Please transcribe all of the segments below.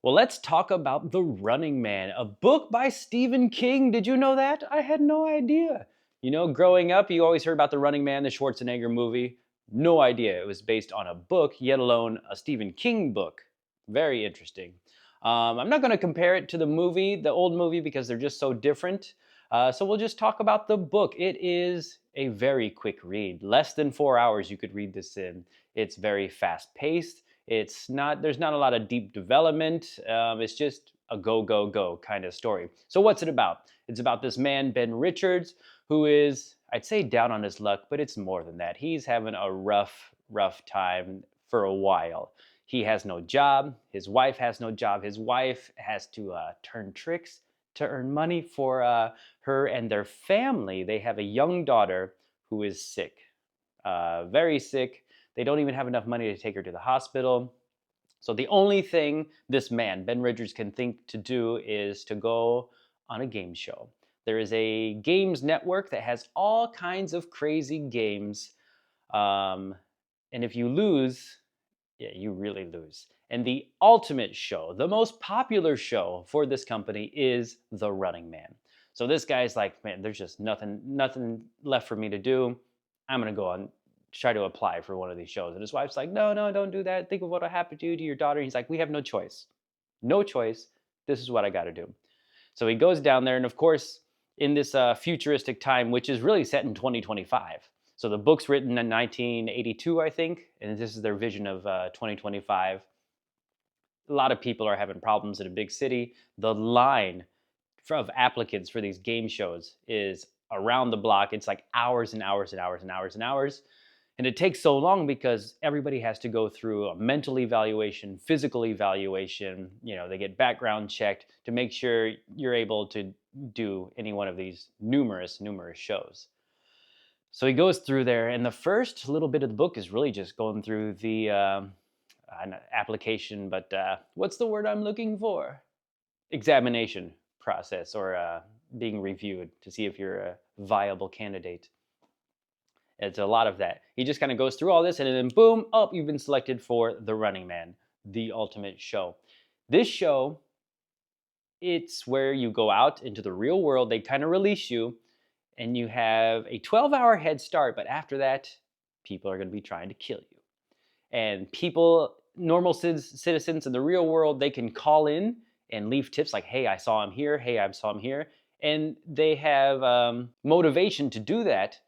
Well, let's talk about The Running Man, a book by Stephen King. Did you know that? I had no idea. Growing up, you always heard about The Running Man, the Schwarzenegger movie. No idea it was based on a book, yet alone a Stephen King book. Very interesting. I'm not going to compare it to the old movie, because they're just so different. So we'll just talk about the book. It is a very quick read. Less than 4 hours you could read this in. It's very fast paced. There's not a lot of deep development. It's just a go, go, go kind of story. So, what's it about? It's about this man, Ben Richards, who is, I'd say, down on his luck, but it's more than that. He's having a rough time for a while. He has no job. His wife has no job. His wife has to turn tricks to earn money for her and their family. They have a young daughter who is sick, very sick. They don't even have enough money to take her to the hospital. So the only thing this man, Ben Richards, can think to do is to go on a game show. There is a games network that has all kinds of crazy games. Um, and if you lose, yeah, you really lose. And the ultimate show, the most popular show for this company is The Running Man. So this guy's like, man, there's just nothing left for me to do. I'm gonna go on try to apply for one of these shows. And his wife's like, no, no, don't do that. Think of what'll happen to you, to your daughter. He's like, we have no choice. No choice. This is what I got to do. So he goes down there, and of course, in this futuristic time, which is really set in 2025. So the book's written in 1982, I think, and this is their vision of 2025. A lot of people are having problems in a big city. The line of applicants for these game shows is around the block. It's like hours and hours and hours and hours and hours. And it takes so long because everybody has to go through a mental evaluation, physical evaluation. They get background checked to make sure you're able to do any one of these numerous shows. So he goes through there, and the first little bit of the book is really just going through the application, but what's the word I'm looking for? Examination process, or being reviewed to see if you're a viable candidate. It's a lot of that. He just kind of goes through all this, and then boom, oh, you've been selected for The Running Man, the ultimate show. This show, it's where you go out into the real world. They kind of release you, and you have a 12-hour head start, but after that, people are going to be trying to kill you. And people, normal citizens in the real world, they can call in and leave tips like, hey, I saw him here. Hey, I saw him here. And they have motivation to do that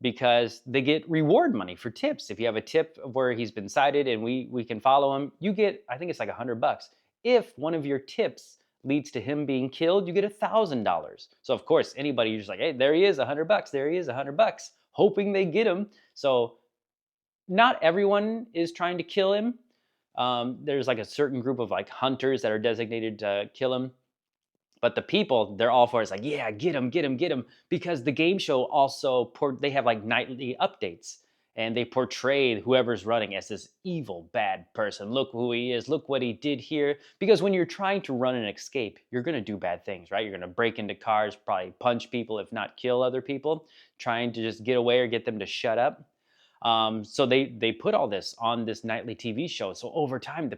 because they get reward money for tips. If you have a tip of where he's been cited and we can follow him, you get, I think it's like $100. If one of your tips leads to him being killed, you get $1,000. So of course, anybody, you're just like, hey, there he is, $100. There he is, $100, hoping they get him. So not everyone is trying to kill him. There's like a certain group of like hunters that are designated to kill him. But the people, they're all for it. It's like, yeah, get him, get him, get him. Because the game show also, they have like nightly updates. And they portray whoever's running as this evil, bad person. Look who he is. Look what he did here. Because when you're trying to run and escape, you're going to do bad things, right? You're going to break into cars, probably punch people, if not kill other people, trying to just get away or get them to shut up. So they put all this on this nightly TV show. So over time,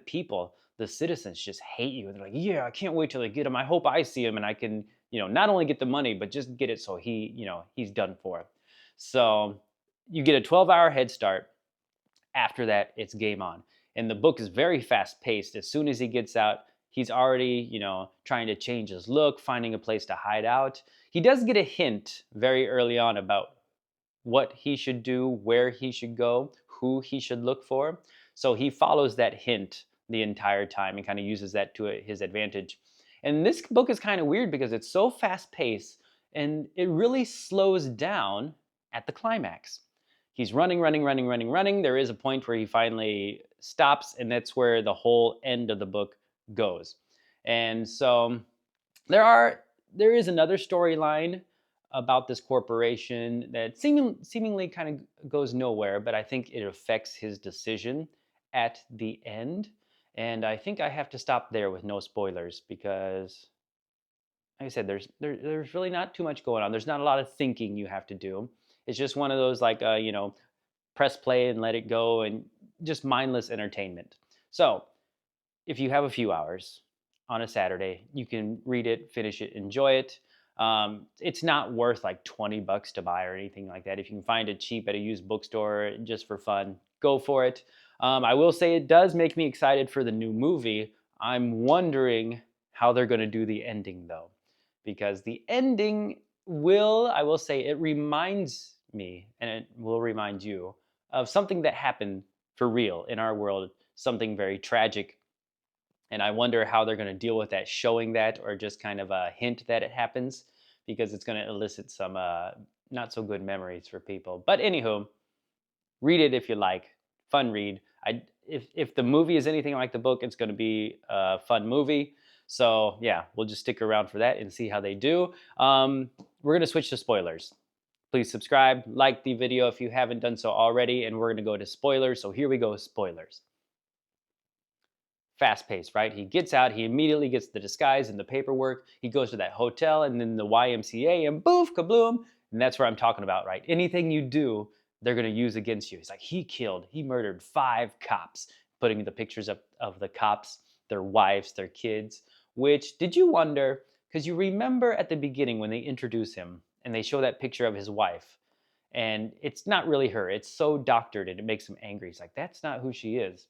the citizens just hate you. And they're like, yeah, I can't wait till they get him. I hope I see him and I can, not only get the money, but just get it so he's done for. So you get a 12-hour head start. After that, it's game on. And the book is very fast paced. As soon as he gets out, he's already, trying to change his look, finding a place to hide out. He does get a hint very early on about what he should do, where he should go, who he should look for. So he follows that hint the entire time and kind of uses that to his advantage. And this book is kind of weird because it's so fast paced and it really slows down at the climax. He's running, running, running, running, running. There is a point where he finally stops, and that's where the whole end of the book goes. And so there is another storyline about this corporation that seemingly kind of goes nowhere, but I think it affects his decision at the end. And I think I have to stop there with no spoilers because, like I said, there's really not too much going on. There's not a lot of thinking you have to do. It's just one of those like press play and let it go, and just mindless entertainment. So if you have a few hours, on a Saturday. You can read it, finish it, enjoy it. It's not worth like $20 to buy or anything like that. If you can find it cheap at a used bookstore just for fun, go for it. I will say it does make me excited for the new movie. I'm wondering how they're going to do the ending though, because the ending I will say, it reminds me, and it will remind you of something that happened for real in our world, something very tragic. And I wonder how they're going to deal with that, showing that or just kind of a hint that it happens, because it's going to elicit some not so good memories for people. But anywho, read it if you like. Fun read. If the movie is anything like the book, it's going to be a fun movie. So yeah, we'll just stick around for that and see how they do. We're going to switch to spoilers. Please subscribe, like the video if you haven't done so already, and we're going to go to spoilers. So here we go, spoilers. Fast paced, right? He gets out, he immediately gets the disguise and the paperwork. He goes to that hotel and then the YMCA, and boof, kabloom. And that's where I'm talking about, right? Anything you do, they're going to use against you. He's like, he murdered 5 cops, putting the pictures up of the cops, their wives, their kids. Which, did you wonder? Because you remember at the beginning when they introduce him and they show that picture of his wife, and it's not really her. It's so doctored and it makes him angry. He's like, that's not who she is.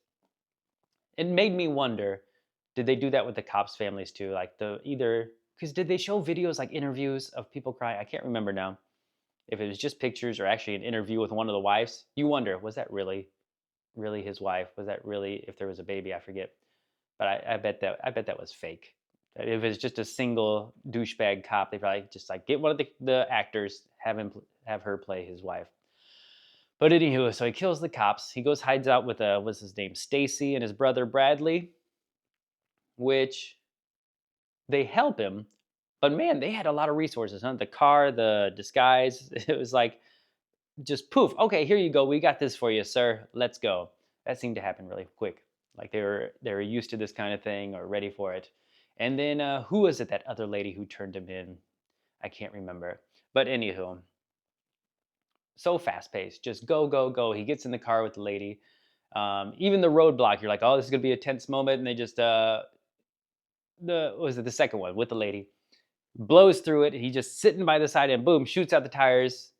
It made me wonder, did they do that with the cops' families too? Like the either because did they show videos like interviews of people crying? I can't remember now if it was just pictures or actually an interview with one of the wives. You wonder, was that really his wife? Was that really, if there was a baby? I forget. But I bet that was fake. If it's just a single douchebag cop, they probably just like get one of the actors, have her play his wife. But anywho, so he kills the cops. He goes, hides out with what's his name, Stacy, and his brother Bradley, which they help him. But man, they had a lot of resources, huh? The car, the disguise. It was like just poof. Okay, here you go. We got this for you, sir. Let's go. That seemed to happen really quick. Like they were used to this kind of thing or ready for it. And then who was it? That other lady who turned him in? I can't remember. But anywho, so fast paced. Just go, go, go. He gets in the car with the lady. Even the roadblock, you're like, oh, this is gonna be a tense moment, and they just the second one with the lady blows through it. He just sitting by the side and boom, shoots out the tires.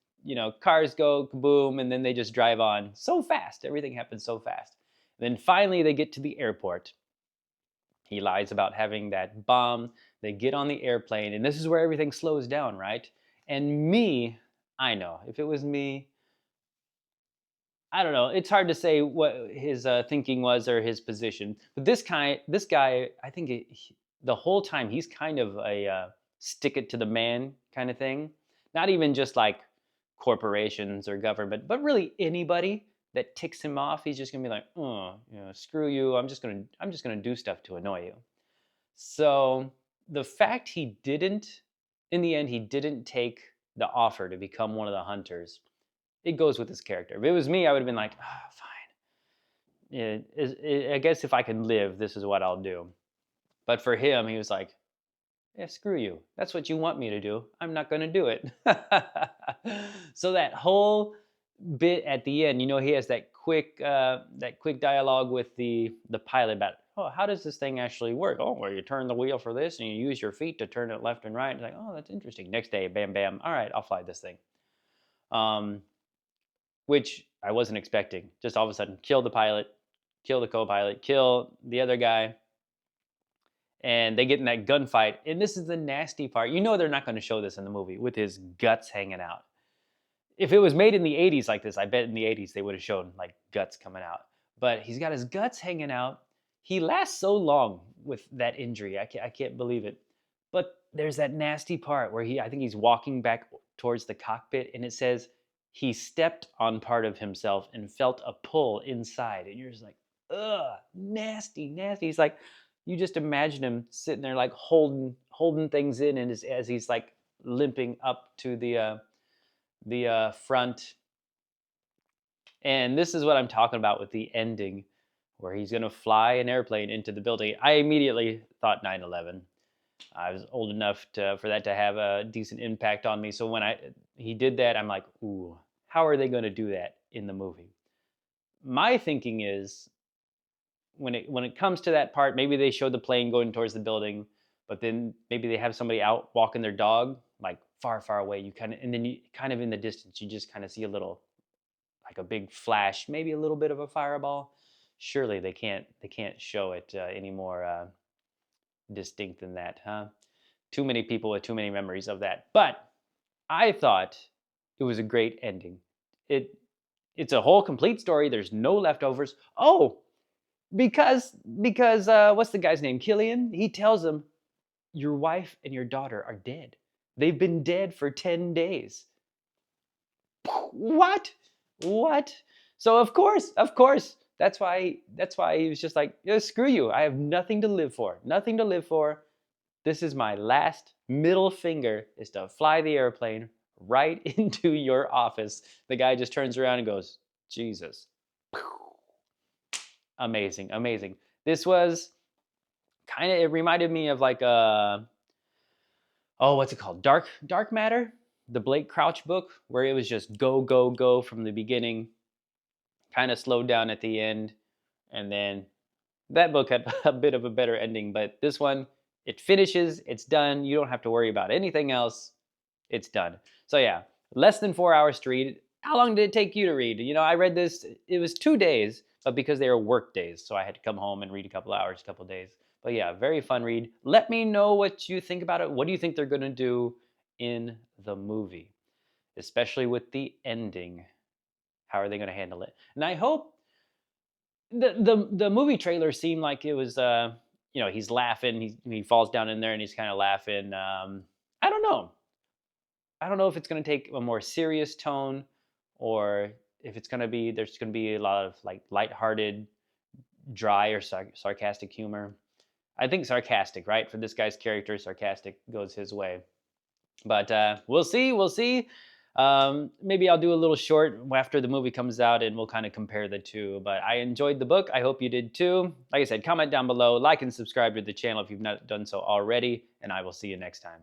Cars go kaboom, and then they just drive on so fast. Everything happens so fast. Then finally, they get to the airport. He lies about having that bomb. They get on the airplane, and this is where everything slows down, right? And I know if it was me, I don't know. It's hard to say what his thinking was or his position. But this guy, I think the whole time he's kind of a stick it to the man kind of thing. Not even just like corporations or government, but really anybody that ticks him off, he's just gonna be like, oh, screw you. I'm just gonna do stuff to annoy you. So the fact in the end, he didn't take the offer to become one of the hunters, it goes with his character. If it was me, I would have been like, ah, fine. Yeah, I guess if I can live, this is what I'll do. But for him, he was like, yeah, screw you. That's what you want me to do. I'm not going to do it. So that whole bit at the end, he has that quick dialogue with the pilot about, oh, how does this thing actually work? Oh, well, you turn the wheel for this, and you use your feet to turn it left and right. It's like, oh, that's interesting. Next day, bam, bam. All right, I'll fly this thing. Which I wasn't expecting. Just all of a sudden, kill the pilot, kill the co-pilot, kill the other guy, and they get in that gunfight. And this is the nasty part. They're not going to show this in the movie with his guts hanging out. If it was made in the 80s like this, I bet in the 80s they would have shown like guts coming out. But he's got his guts hanging out. He lasts so long with that injury. I can't believe it. But there's that nasty part where I think he's walking back towards the cockpit, and it says he stepped on part of himself and felt a pull inside. And you're just like, ugh, nasty, nasty. He's like, you just imagine him sitting there like holding things in, and as he's like limping up to the front. And this is what I'm talking about with the ending, where he's going to fly an airplane into the building. I immediately thought 9/11. I was old enough for that to have a decent impact on me. So when he did that, I'm like, ooh, how are they going to do that in the movie? My thinking is when it comes to that part, maybe they show the plane going towards the building, but then maybe they have somebody out walking their dog like far, far away. You kind of and then you kind of in the distance, you just kind of see a little like a big flash, maybe a little bit of a fireball. Surely they can't show it any more distinct than that, huh? Too many people with too many memories of that. But I thought it was a great ending. It it's a whole complete story. There's no leftovers. Oh, because what's the guy's name? Killian. He tells him your wife and your daughter are dead. They've been dead for 10 days. What? What? So of course, that's why he was just like, yeah, screw you. I have nothing to live for. Nothing to live for. This is my last middle finger is to fly the airplane right into your office. The guy just turns around and goes, Jesus. Amazing, amazing. This was kind of it reminded me of like oh, what's it called? Dark Matter, the Blake Crouch book, where it was just go, go, go from the beginning, kind of slowed down at the end, and then that book had a bit of a better ending. But this one, it finishes, it's done. You don't have to worry about anything else. It's done. So yeah, less than 4 hours to read. How long did it take you to read? You know, I read this. It was 2 days, but because they were work days, so I had to come home and read a couple hours, a couple days. But yeah, very fun read. Let me know what you think about it. What do you think they're gonna do in the movie, especially with the ending? How are they gonna handle it? And I hope the movie trailer seemed like it was he's laughing. He falls down in there and he's kind of laughing. I don't know. I don't know if it's going to take a more serious tone or if it's going to be there's going to be a lot of like lighthearted, dry or sarcastic humor. I think sarcastic, right? For this guy's character, sarcastic goes his way. But we'll see. We'll see. Maybe I'll do a little short after the movie comes out and we'll kind of compare the two. But I enjoyed the book. I hope you did too. Like I said, comment down below, like and subscribe to the channel if you've not done so already, and I will see you next time.